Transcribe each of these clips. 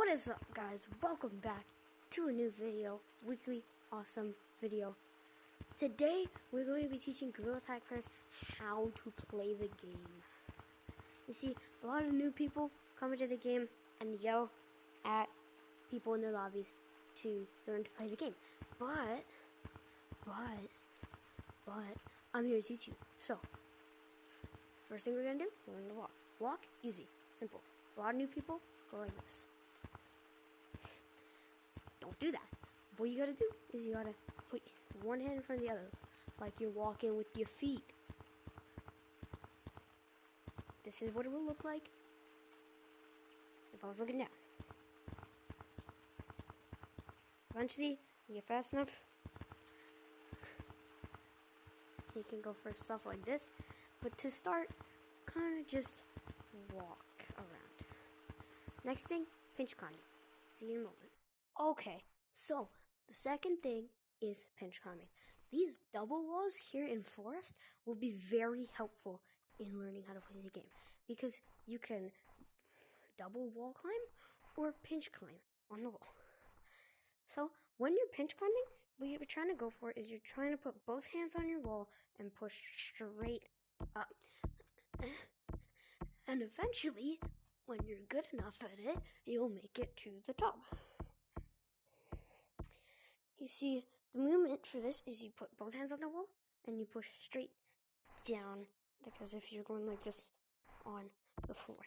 What is up, guys? Welcome back to a new video, weekly awesome video. Today we're going to be teaching Gorilla Tag players how to play the game. You see, a lot of new people come into the game and yell at people in their lobbies to learn to play the game. But I'm here to teach you. So first thing we're gonna do, we're gonna walk. Walk, easy, simple. A lot of new people go like this. Don't do that. What you gotta do is you gotta put one hand in front of the other, like you're walking with your feet. This is what it will look like if I was looking down. Eventually, you get fast enough, you can go for stuff like this. But to start, kind of just walk around. Next thing, pinch climbing. See you in a moment. Okay, so the second thing is pinch climbing. These double walls here in Forest will be very helpful in learning how to play the game, because you can double wall climb or pinch climb on the wall. So when you're pinch climbing, what you're trying to go for is you're trying to put both hands on your wall and push straight up. And eventually, when you're good enough at it, you'll make it to the top. You see, the movement for this is you put both hands on the wall and you push straight down, like as if you're going like this on the floor.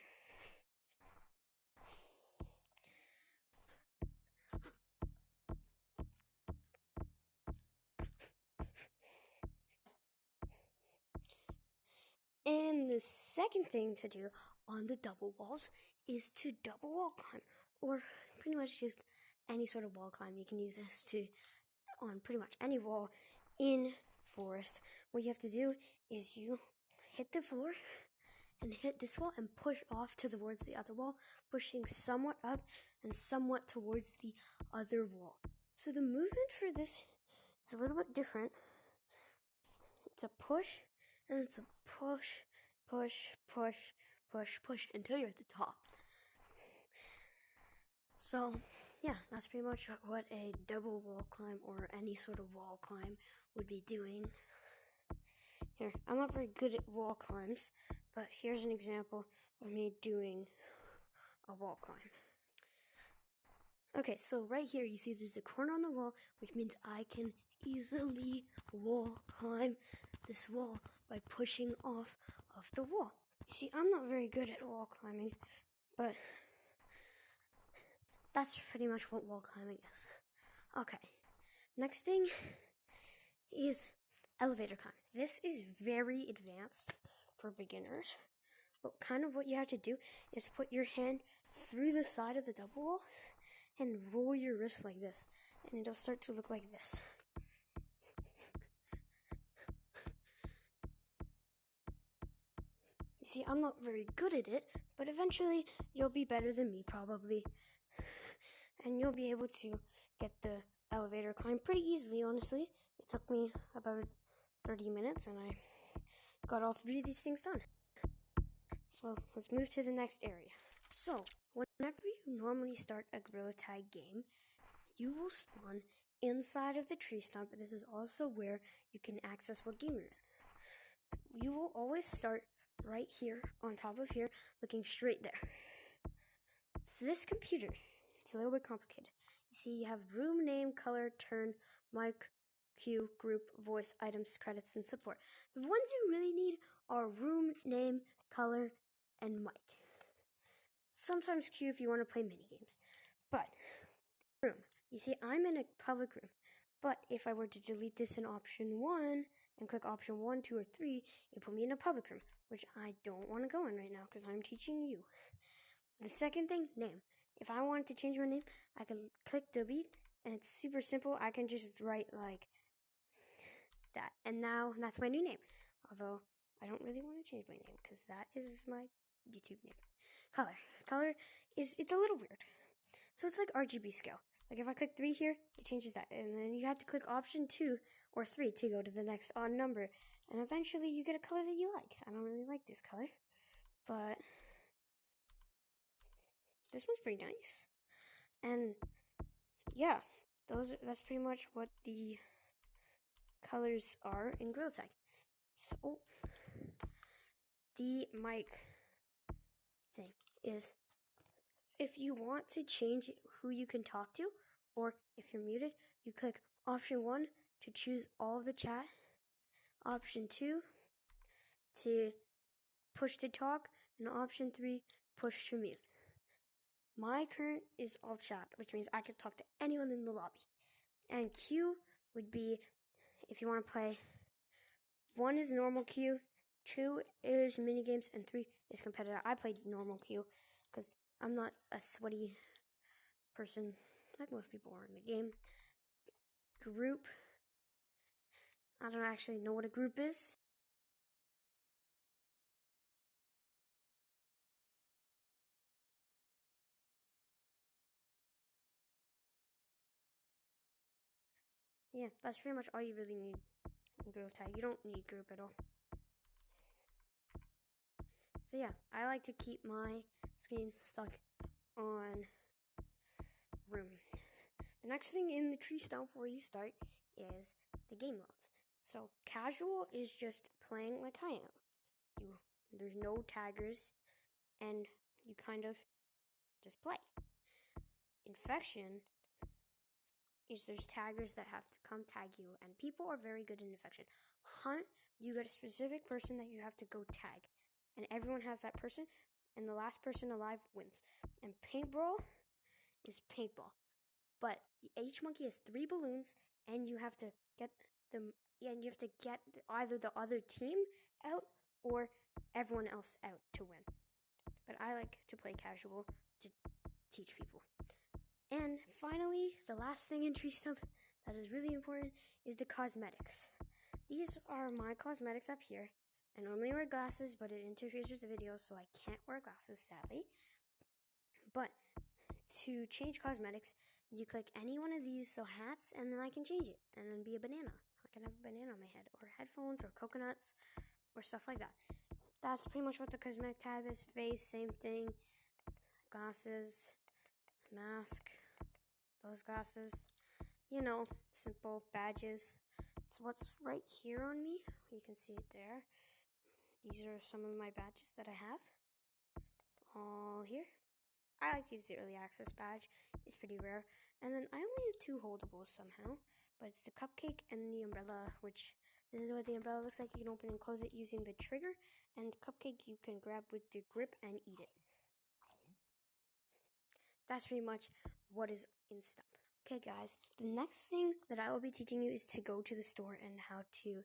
And the second thing to do on the double walls is to double wall climb, or pretty much just any sort of wall climb. You can use this on pretty much any wall in Forest. What you have to do is you hit the floor and hit this wall and push off towards the other wall, pushing somewhat up and somewhat towards the other wall. So the movement for this is a little bit different. It's a push, and it's a push, push, push, push, push until you're at the top. So, yeah, that's pretty much what a double wall climb or any sort of wall climb would be doing. Here, I'm not very good at wall climbs, but here's an example of me doing a wall climb. Okay, so right here you see there's a corner on the wall, which means I can easily wall climb this wall by pushing off of the wall. You see, I'm not very good at wall climbing, but that's pretty much what wall climbing is. Okay, next thing is elevator climb. This is very advanced for beginners, but kind of what you have to do is put your hand through the side of the double wall and roll your wrist like this, and it'll start to look like this. You see, I'm not very good at it, but eventually you'll be better than me probably. And you'll be able to get the elevator climb pretty easily, honestly. It took me about 30 minutes and I got all three of these things done. So let's move to the next area. So whenever you normally start a Gorilla Tag game, you will spawn inside of the tree stump, and this is also where you can access what game you're in. You will always start right here on top of here, looking straight there. So this computer, it's a little bit complicated. You see, you have room, name, color, turn, mic, queue, group, voice, items, credits, and support. The ones you really need are room, name, color, and mic. Sometimes queue if you want to play mini games. But room, you see, I'm in a public room. But if I were to delete this in option 1 and click option 1, 2, or 3, it put me in a public room, which I don't want to go in right now because I'm teaching you. The second thing, name. If I wanted to change my name, I can click delete, and it's super simple. I can just write like that, and now that's my new name. Although I don't really want to change my name because that is my YouTube name. Color it's a little weird. So it's like RGB scale. Like if I click 3 here, it changes that, and then you have to click option 2 or 3 to go to the next odd number, and eventually you get a color that you like. I don't really like this color, but this one's pretty nice. And yeah, that's pretty much what the colors are in Gorilla Tag. So the mic thing is, if you want to change who you can talk to, or if you're muted, you click option 1 to choose all of the chat, option 2 to push to talk, and option 3 push to mute. My current is all chat, which means I can talk to anyone in the lobby. And Q would be if you want to play. 1 is normal queue, 2 is minigames, and 3 is competitive. I played normal queue because I'm not a sweaty person like most people are in the game. Group. I don't actually know what a group is. Yeah, that's pretty much all you really need in Gorilla Tag. You don't need group at all. So yeah, I like to keep my screen stuck on room. The next thing in the tree stump where you start is the game modes. So casual is just playing like I am. There's no taggers, and you kind of just play. Infection is there's taggers that have to come tag you, and people are very good in infection. Hunt, you get a specific person that you have to go tag, and everyone has that person, and the last person alive wins. And paintball is paintball, but each monkey has 3 balloons, and you have to get them, and you have to get either the other team out or everyone else out to win. But I like to play casual to teach people. And finally, the last thing in Tree Stump that is really important is the cosmetics. These are my cosmetics up here. I normally wear glasses, but it interferes with the video, so I can't wear glasses, sadly. But to change cosmetics, you click any one of these, so hats, and then I can change it, and then be a banana. I can have a banana on my head, or headphones, or coconuts, or stuff like that. That's pretty much what the cosmetic tab is. Face, same thing. Glasses, mask, those glasses, you know, simple badges. It's what's right here on me. You can see it there. These are some of my badges that I have. All here. I like to use the early access badge. It's pretty rare. And then I only have 2 holdables somehow, but it's the cupcake and the umbrella, which this is what the umbrella looks like. You can open and close it using the trigger, and cupcake you can grab with the grip and eat it. That's pretty much what is in Stump. Okay guys, the next thing that I will be teaching you is to go to the store and how to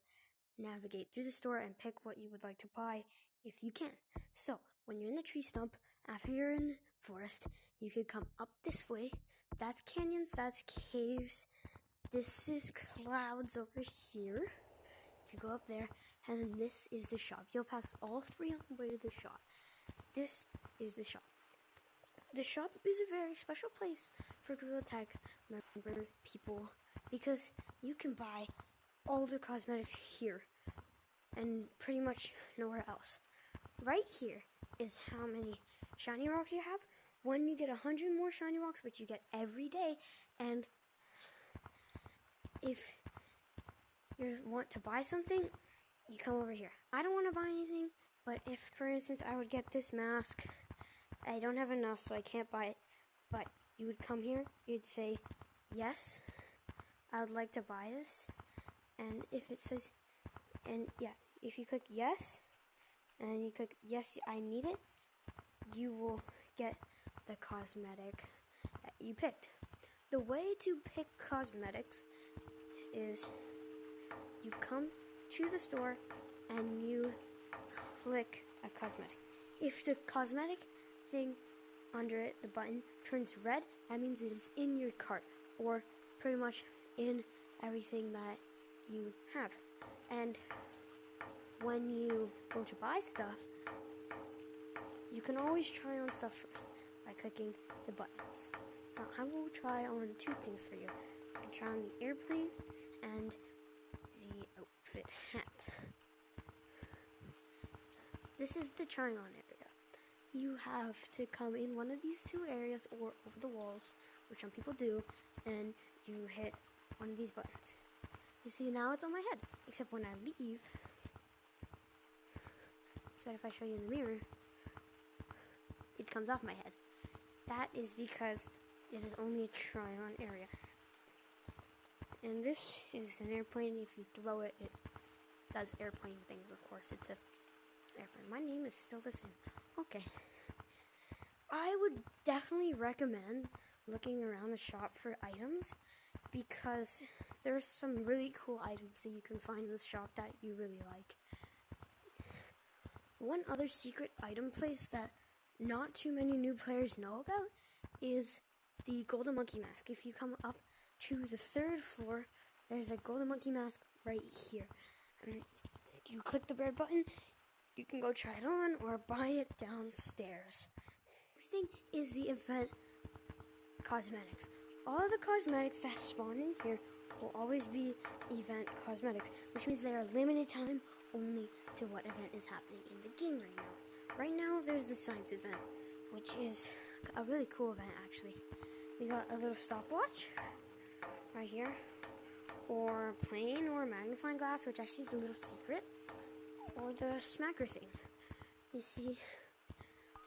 navigate through the store and pick what you would like to buy if you can. So, when you're in the tree stump, after you're in forest, you could come up this way. That's canyons, that's caves. This is clouds over here. If you go up there, and then this is the shop. You'll pass all 3 on the way to the shop. This is the shop. The shop is a very special place for Gorilla Tag member people because you can buy all the cosmetics here and pretty much nowhere else. Right here is how many shiny rocks you have. When you get 100 more shiny rocks, which you get every day, and if you want to buy something, you come over here. I don't want to buy anything, but if, for instance, I would get this mask, I don't have enough, so I can't buy it, but you would come here, you'd say, yes, I would like to buy this, and if it says, and yeah, if you click yes, and you click yes, I need it, you will get the cosmetic that you picked. The way to pick cosmetics is you come to the store and you click a cosmetic. If the cosmetic thing under it, the button, turns red, that means it is in your cart, or pretty much in everything that you have. And when you go to buy stuff, you can always try on stuff first by clicking the buttons. So I will try on 2 things for you. I can try on the airplane and the outfit hat. This is the try on area. you have to come in one of these two areas or over the walls, which some people do, and you hit one of these buttons. You see, now it's on my head, except when I leave, it's better if I show you in the mirror, it comes off my head. That is because it is only a try-on area. And this is an airplane. If you throw it, it does airplane things, of course. It's a airplane. My name is still the same. Okay. I would definitely recommend looking around the shop for items, because there's some really cool items that you can find in the shop that you really like. One other secret item place that not too many new players know about is the golden monkey mask. If you come up to the 3rd floor, there's a golden monkey mask right here. And you click the red button, you can go try it on or buy it downstairs. Next thing is the event cosmetics. All of the cosmetics that spawn in here will always be event cosmetics, which means they are limited time only to what event is happening in the game right now. Right now, there's the science event, which is a really cool event, actually. We got a little stopwatch right here, or plane, or magnifying glass, which actually is a little secret, or the smacker thing. You see,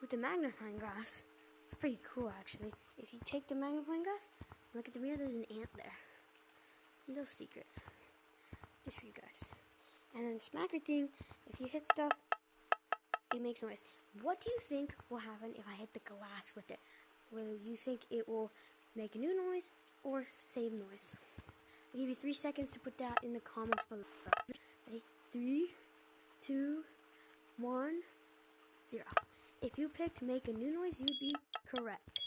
with the magnifying glass, it's pretty cool, actually. If you take the magnifying glass, look at the mirror, there's an ant there. A little secret, just for you guys. And then the smacker thing, if you hit stuff, it makes noise. What do you think will happen if I hit the glass with it? Will you think it will make a new noise or save noise? I'll give you 3 seconds to put that in the comments below. Ready? 3, 2, 1, 0. If you picked make a new noise, you'd be correct.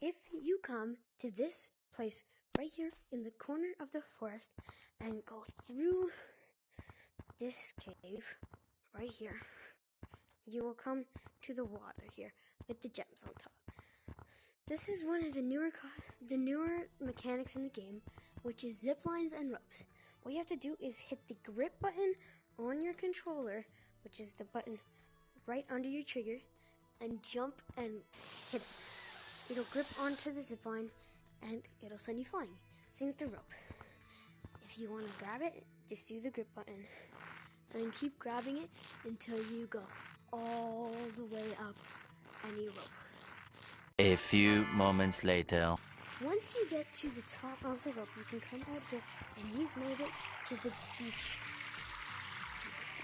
If you come to this place right here in the corner of the forest and go through this cave right here, you will come to the water here with the gems on top. This is one of the newer mechanics in the game, which is zip lines and ropes. What you have to do is hit the grip button on your controller, which is the button right under your trigger, and jump and hit it. It'll grip onto the zip line and it'll send you flying. Same with the rope. If you want to grab it, just do the grip button and then keep grabbing it until you go all the way up any rope. A few moments later. Once you get to the top of the rope, you can come out here and you've made it to the beach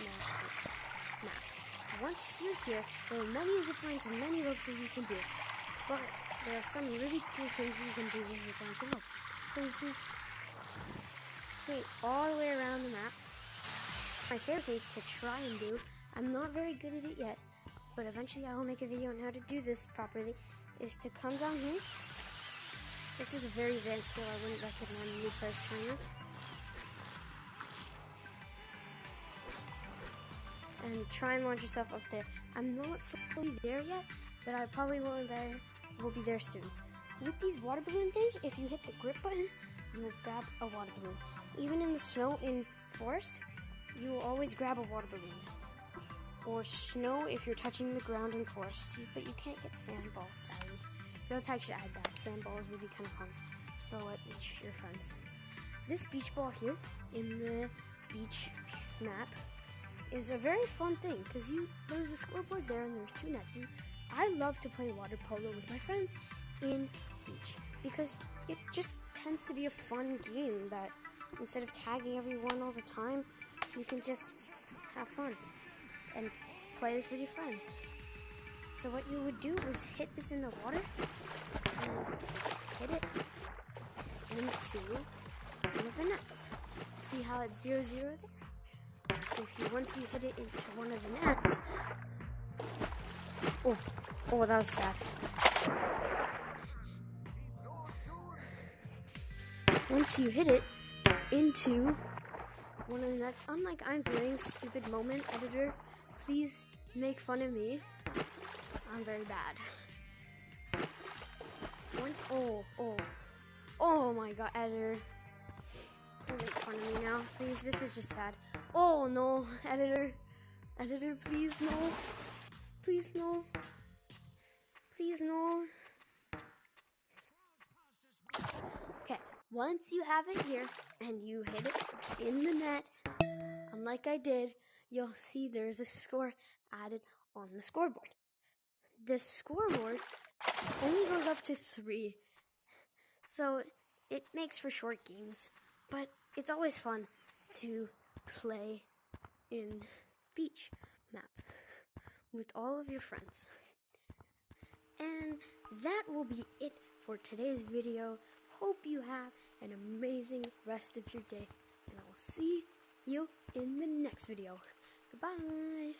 map. Once you're here, there are many zip lines and many ropes that you can do. But there are some really cool things that you can do with zip lines and ropes. For instance, swing all the way around the map. My favorite thing to try and do, I'm not very good at it yet, but eventually I will make a video on how to do this properly, is to come down here. This is a very advanced skill. I wouldn't recommend new players trying this. And try and launch yourself up there. I'm not fully there yet, but I probably will be there soon. With these water balloon things, if you hit the grip button, you will grab a water balloon. Even in the snow in forest, you will always grab a water balloon. Or snow if you're touching the ground in forest, but you can't get sandballs, sadly. Real Tag should add that. Sandballs would be kind of fun. Throw it with your friends. This beach ball here in the beach map is a very fun thing because there's a scoreboard there and there's 2 nets. I love to play water polo with my friends in beach because it just tends to be a fun game that instead of tagging everyone all the time, you can just have fun and play this with your friends. So what you would do is hit this in the water and hit it into one of the nets. See how it's 0-0 there? Once you hit it into one of the nets, oh, that was sad. Once you hit it into one of the nets, unlike I'm doing, stupid moment editor, please make fun of me. I'm very bad. Oh my god, editor. Don't make fun of me now, please. This is just sad. Oh no, editor. Editor, please no. Please no. Please no. Okay, once you have it here and you hit it in the net, unlike I did, you'll see there's a score added on the scoreboard. The scoreboard only goes up to 3, so it makes for short games, but it's always fun to play in beach map with all of your friends. And that will be it for today's video. Hope you have an amazing rest of your day, and I will see you in the next video. Goodbye.